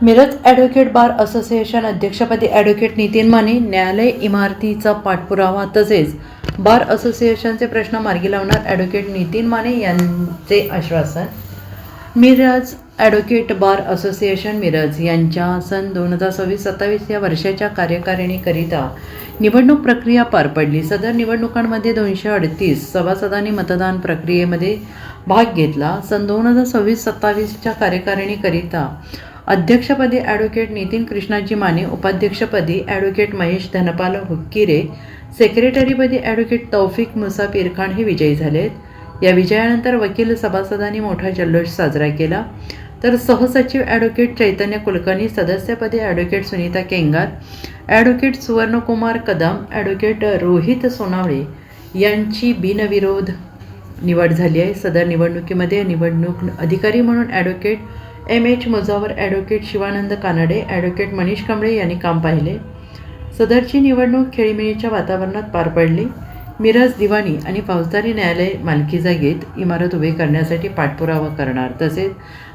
Miraj advocate bar association अध्यक्षपदी advocate Nitin Mane, न्यायालय इमारतीचा पाठपुरावा तसेच बार असोसिएशनचे प्रश्न मार्गी लावणार ॲडव्होकेट नितीन माने यांचे आश्वासन. Miraj advocate bar association Miraj यांच्या सन 2026-27 या वर्षाच्या कार्यकारिणीकरिता निवडणूक प्रक्रिया पार पडली. सदर निवडणुकांमध्ये 238 सभासदांनी मतदान प्रक्रियेमध्ये भाग घेतला. सन 2026-27च्या कार्यकारिणीकरिता अध्यक्षपदी ॲडव्होकेट नितीन कृष्णाजी माने, उपाध्यक्षपदी ॲडव्होकेट महेश धनपाल हुक्किरे, सेक्रेटरीपदी ॲडव्होकेट तौफिक मुसा पीरखान हे विजयी झालेत. या विजयानंतर वकील सभासदांनी मोठा जल्लोष साजरा केला. तर सहसचिव ॲडव्होकेट चैतन्य कुलकर्णी, सदस्यपदी advocate Sunita Kengar, advocate Suvarnakumar Kadam, advocate Rohit Sonawale यांची बिनविरोध निवड झाली आहे. सदर निवडणुकीमध्ये निवडणूक अधिकारी म्हणून advocate M.H. Mujawar, advocate Shivanand Kanade, advocate Manish Kamble यांनी काम पाहिले. सदरची निवडणूक खेळीमेळीच्या वातावरणात पार पडली. मिरज दिवाणी आणि फौजदारी न्यायालय मालकी जागेत इमारत उभी करण्यासाठी पाठपुरावा करणार तसेच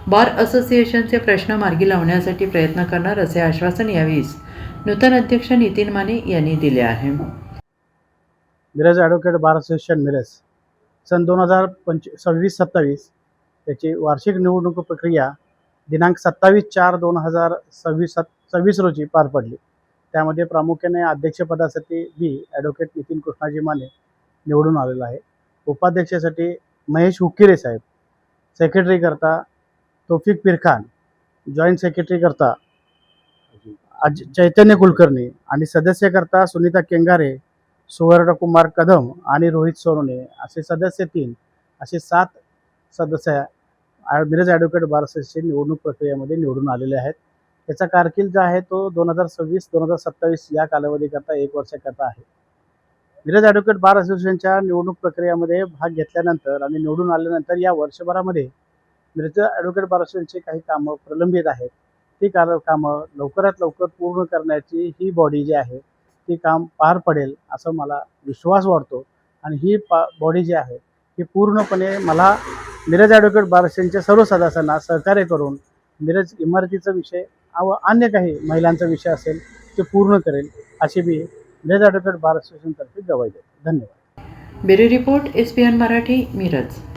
बार असोसिएशनचे प्रश्न मार्गी लावण्यासाठी प्रयत्न करणार असे आश्वासन यावेळी नूतन अध्यक्ष नितीन माने यांनी दिले आहे. Miraj advocate bar association Miraj सन 2026-27 त्याची वार्षिक निवडणूक प्रक्रिया दिनांक 27/4/2026 रोजी पार पडली. त्यामध्ये प्रामुख्याने अध्यक्षपदासाठी ॲडव्होकेट नितीन कृष्णाजी माने निवडून आलेला आहे. उपाध्यक्षासाठी महेश हुक्किरे साहेब, सेक्रेटरीकरता तौफिक पीरखान, जॉईंट सेक्रेटरीकरता चैतन्य कुलकर्णी आणि सदस्यकरता सुनीता केंगारे, सुवर्णकुमार कदम आणि रोहित सोनवणे असे सदस्य 3 असे 7 सदस्य मिरज ॲडव्होकेट बार असोसिएशन निवडणूक प्रक्रियेमध्ये निवडून आलेले आहेत. त्याचा कारकीर्द जो आहे तो 2026-2027 या कालावधीकरता 1 वर्षाकरता आहे. मिरज ॲडव्होकेट बार असोसिएशनच्या निवडणूक प्रक्रियेमध्ये भाग घेतल्यानंतर आणि निवडून आल्यानंतर या वर्षभरामध्ये मिरज ॲडव्होकेट बार असोसिएशनची काही कामं प्रलंबित आहेत. ती कामं लवकरात लवकर पूर्ण करण्याची ही बॉडी जी आहे ती काम पार पडेल असं मला विश्वास वाटतो. आणि ही बॉडी जी आहे ही पूर्णपणे मला मिरज ॲडव्होकेट बार असोसिएशनच्या सर्व सदस्यांना सहकार्य करून मिरज इमारतीचा विषय व अन्य काही महिलांचा विषय असेल ते पूर्ण करेल अशी मी मिरज ॲडव्होकेट बार असोसिएशनतर्फे ग्वाही देतो. धन्यवाद. Bureau report SPN Marathi, Miraj.